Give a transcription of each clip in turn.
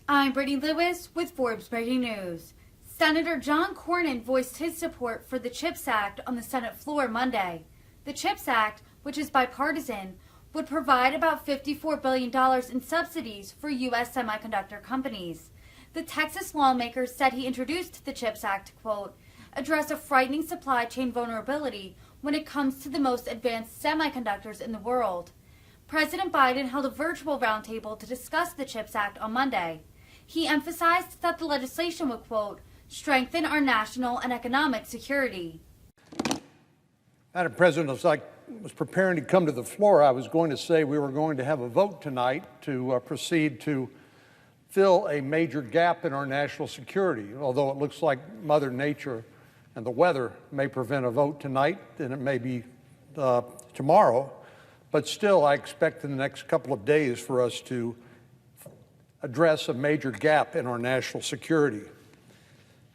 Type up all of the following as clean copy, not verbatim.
I'm Brittany Lewis with Forbes Breaking News. Senator John Cornyn voiced his support for the CHIPS Act on the Senate floor Monday. The CHIPS Act, which is bipartisan, would provide about $54 billion in subsidies for U.S. semiconductor companies. The Texas lawmaker said he introduced the CHIPS Act to, quote, address a frightening supply chain vulnerability when it comes to the most advanced semiconductors in the world. President Biden held a virtual roundtable to discuss the CHIPS Act on Monday. He emphasized that the legislation would, quote, strengthen our national and economic security. Madam President, as I was preparing to come to the floor, I was going to say we were going to have a vote tonight to proceed to fill a major gap in our national security, although it looks like Mother Nature and the weather may prevent a vote tonight, and it may be tomorrow. But still, I expect in the next couple of days for us to address a major gap in our national security.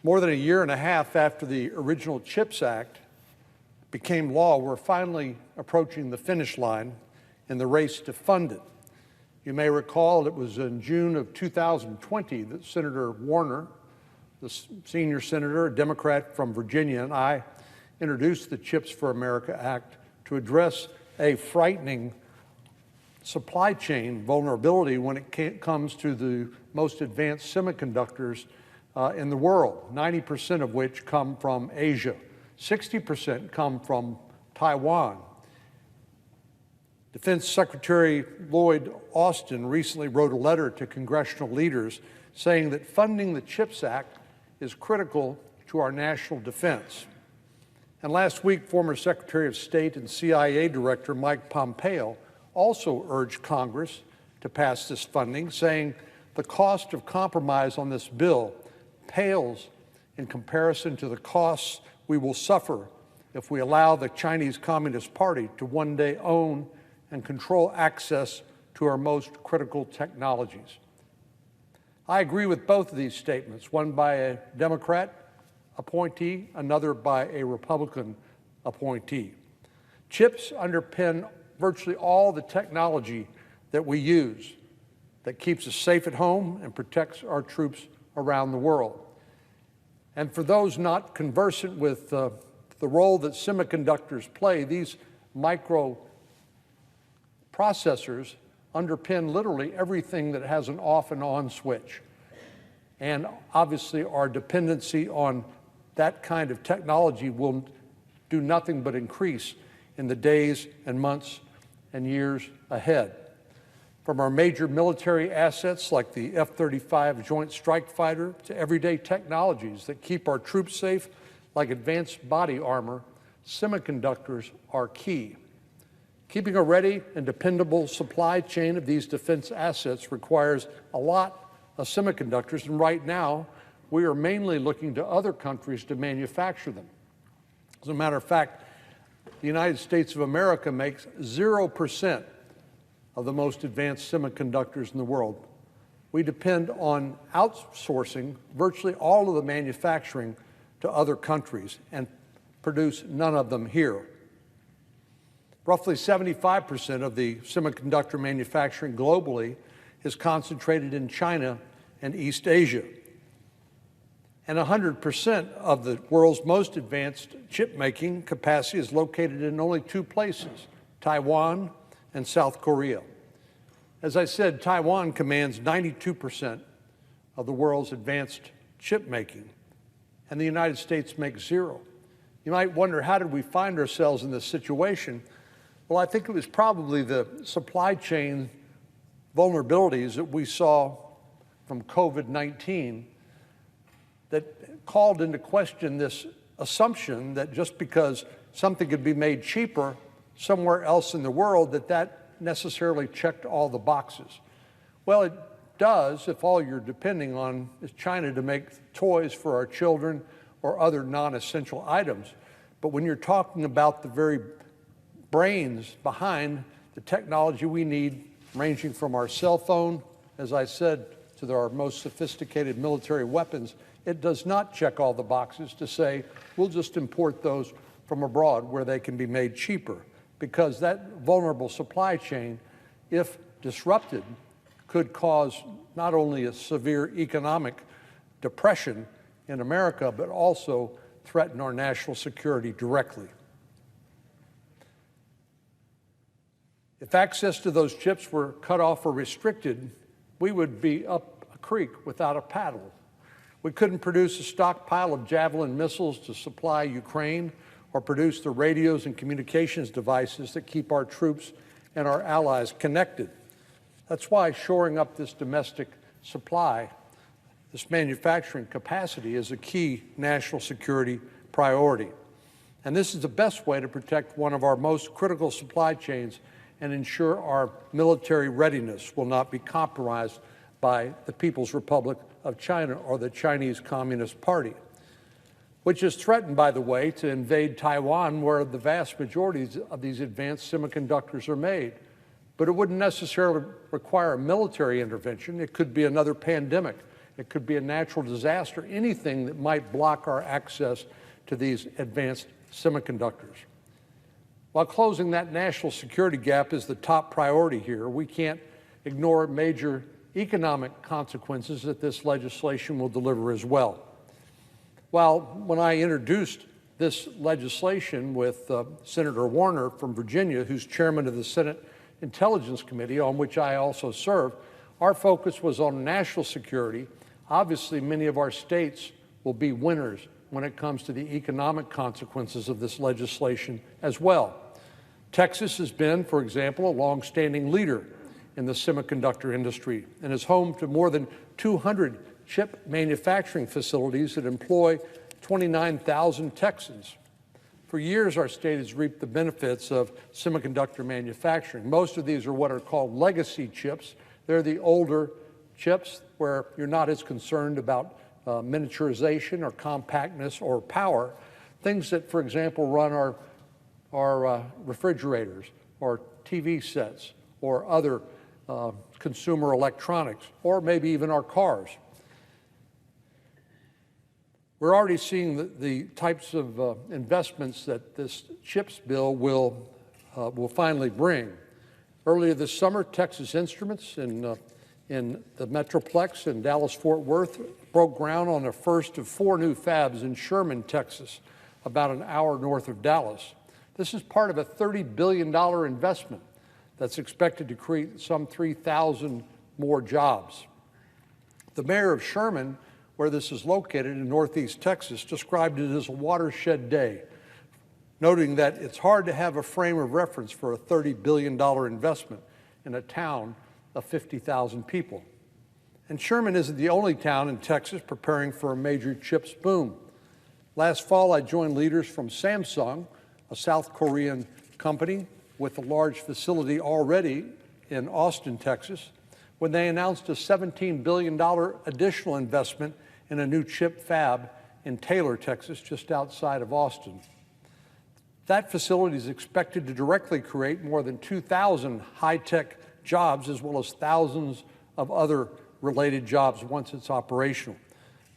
More than a year and a half after the original CHIPS Act became law, we're finally approaching the finish line in the race to fund it. You may recall it was in June of 2020 that Senator Warner, the senior senator, a Democrat from Virginia, and I introduced the CHIPS for America Act to address a frightening supply chain vulnerability when it comes to the most advanced semiconductors in the world, 90% of which come from Asia, 60% come from Taiwan. Defense Secretary Lloyd Austin recently wrote a letter to congressional leaders saying that funding the CHIPS Act is critical to our national defense. And last week, former Secretary of State and CIA Director Mike Pompeo also urged Congress to pass this funding, saying the cost of compromise on this bill pales in comparison to the costs we will suffer if we allow the Chinese Communist Party to one day own and control access to our most critical technologies. I agree with both of these statements, one by a Democrat appointee, another by a Republican appointee. CHIPS underpin virtually all the technology that we use that keeps us safe at home and protects our troops around the world. And for those not conversant with the role that semiconductors play, these microprocessors underpin literally everything that has an off and on switch. And obviously our dependency on that kind of technology will do nothing but increase in the days and months and years ahead. From our major military assets like the F-35 Joint Strike Fighter to everyday technologies that keep our troops safe like advanced body armor, semiconductors are key. Keeping a ready and dependable supply chain of these defense assets requires a lot of semiconductors, and right now we are mainly looking to other countries to manufacture them. As a matter of fact, the United States of America makes 0% of the most advanced semiconductors in the world. We depend on outsourcing virtually all of the manufacturing to other countries and produce none of them here. Roughly 75% of the semiconductor manufacturing globally is concentrated in China and East Asia. And 100% of the world's most advanced chip-making capacity is located in only two places, Taiwan and South Korea. As I said, Taiwan commands 92% of the world's advanced chip-making, and the United States makes 0. You might wonder, how did we find ourselves in this situation? Well, I think it was probably the supply chain vulnerabilities that we saw from COVID-19 that called into question this assumption that just because something could be made cheaper somewhere else in the world, that necessarily checked all the boxes. Well, it does if all you're depending on is China to make toys for our children or other non-essential items. But when you're talking about the very brains behind the technology we need, ranging from our cell phone, as I said, to our most sophisticated military weapons, it does not check all the boxes to say, we'll just import those from abroad where they can be made cheaper, because that vulnerable supply chain, if disrupted, could cause not only a severe economic depression in America, but also threaten our national security directly. If access to those chips were cut off or restricted, we would be up a creek without a paddle. We couldn't produce a stockpile of Javelin missiles to supply Ukraine or produce the radios and communications devices that keep our troops and our allies connected. That's why shoring up this domestic supply, this manufacturing capacity, is a key national security priority. And this is the best way to protect one of our most critical supply chains and ensure our military readiness will not be compromised by the People's Republic of China or the Chinese Communist Party, which is threatened, by the way, to invade Taiwan, where the vast majority of these advanced semiconductors are made. But it wouldn't necessarily require a military intervention. It could be another pandemic. It could be a natural disaster, anything that might block our access to these advanced semiconductors. While closing that national security gap is the top priority here, we can't ignore major economic consequences that this legislation will deliver as well. When I introduced this legislation with Senator Warner from Virginia, who's chairman of the Senate Intelligence Committee, on which I also serve, our focus was on national security. Obviously, many of our states will be winners when it comes to the economic consequences of this legislation as well. Texas has been, for example, a long-standing leader in the semiconductor industry and is home to more than 200 chip manufacturing facilities that employ 29,000 Texans. For years, our state has reaped the benefits of semiconductor manufacturing. Most of these are what are called legacy chips. They're the older chips where you're not as concerned about miniaturization or compactness or power. Things that, for example, run our refrigerators or TV sets or other consumer electronics, or maybe even our cars. We're already seeing the types of investments that this CHIPS bill will finally bring. Earlier this summer, Texas Instruments in the Metroplex in Dallas-Fort Worth broke ground on the first of 4 new fabs in Sherman, Texas, about an hour north of Dallas. This is part of a $30 billion investment that's expected to create some 3,000 more jobs. The mayor of Sherman, where this is located in northeast Texas, described it as a watershed day, noting that it's hard to have a frame of reference for a $30 billion investment in a town of 50,000 people. And Sherman isn't the only town in Texas preparing for a major chips boom. Last fall, I joined leaders from Samsung, a South Korean company with a large facility already in Austin, Texas, when they announced a $17 billion additional investment in a new chip fab in Taylor, Texas, just outside of Austin. That facility is expected to directly create more than 2,000 high-tech jobs, as well as thousands of other related jobs once it's operational.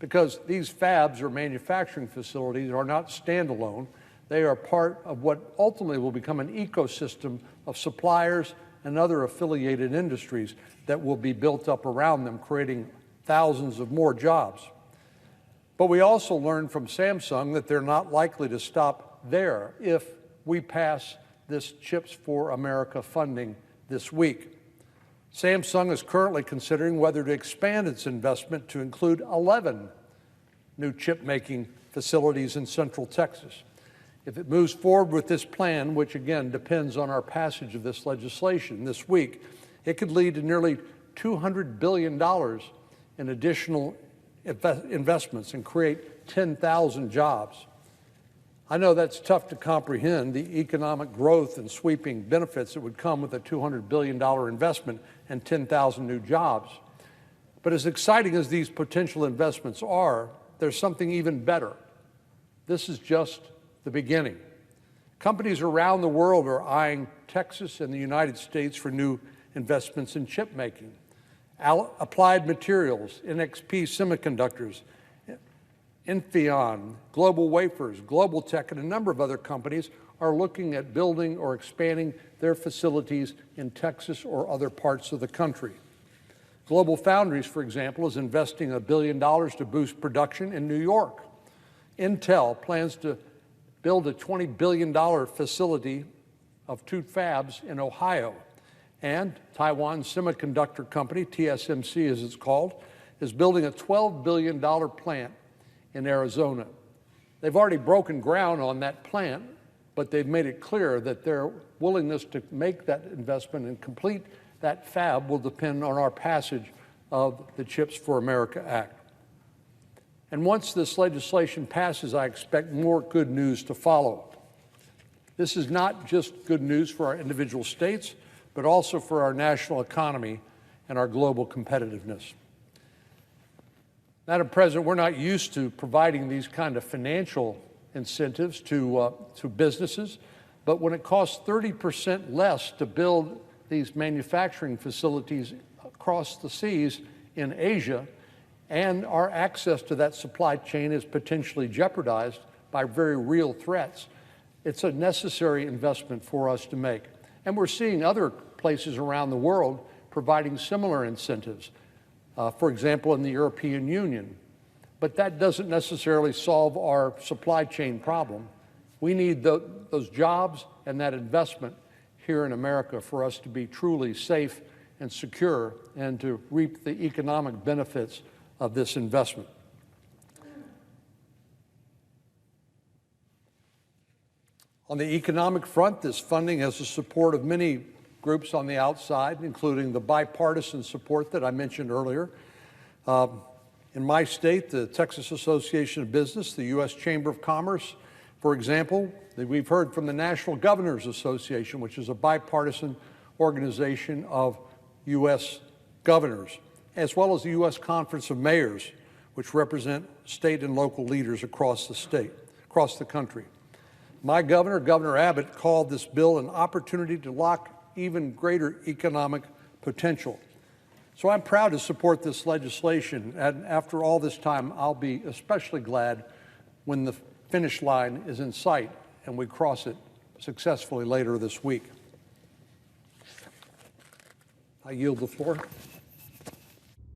Because these fabs or manufacturing facilities are not standalone. They are part of what ultimately will become an ecosystem of suppliers and other affiliated industries that will be built up around them, creating thousands of more jobs. But we also learned from Samsung that they're not likely to stop there if we pass this Chips for America funding this week. Samsung is currently considering whether to expand its investment to include 11 new chip-making facilities in Central Texas. If it moves forward with this plan, which again depends on our passage of this legislation this week, it could lead to nearly $200 billion in additional investments and create 10,000 jobs. I know that's tough to comprehend, the economic growth and sweeping benefits that would come with a $200 billion investment and 10,000 new jobs. But as exciting as these potential investments are, there's something even better. This is just the beginning. Companies around the world are eyeing Texas and the United States for new investments in chip making. Applied Materials, NXP Semiconductors, Infineon, Global Wafers, Global Tech, and a number of other companies are looking at building or expanding their facilities in Texas or other parts of the country. Global Foundries, for example, is investing $1 billion to boost production in New York. Intel plans to build a $20 billion facility of 2 fabs in Ohio. And Taiwan's semiconductor company, TSMC as it's called, is building a $12 billion plant in Arizona. They've already broken ground on that plant, but they've made it clear that their willingness to make that investment and complete that fab will depend on our passage of the CHIPS for America Act. And once this legislation passes, I expect more good news to follow. This is not just good news for our individual states, but also for our national economy and our global competitiveness. Madam President, we're not used to providing these kind of financial incentives to businesses, but when it costs 30% less to build these manufacturing facilities across the seas in Asia, and our access to that supply chain is potentially jeopardized by very real threats, it's a necessary investment for us to make. And we're seeing other places around the world providing similar incentives, for example, in the European Union. But that doesn't necessarily solve our supply chain problem. We need those jobs and that investment here in America for us to be truly safe and secure and to reap the economic benefits of this investment. On the economic front, this funding has the support of many groups on the outside, including the bipartisan support that I mentioned earlier. In my state, the Texas Association of Business, the U.S. Chamber of Commerce, for example, we've heard from the National Governors Association, which is a bipartisan organization of U.S. governors, as well as the U.S. Conference of Mayors, which represent state and local leaders across the country. My governor, Governor Abbott, called this bill an opportunity to lock even greater economic potential. So I'm proud to support this legislation, and after all this time, I'll be especially glad when the finish line is in sight and we cross it successfully later this week. I yield the floor.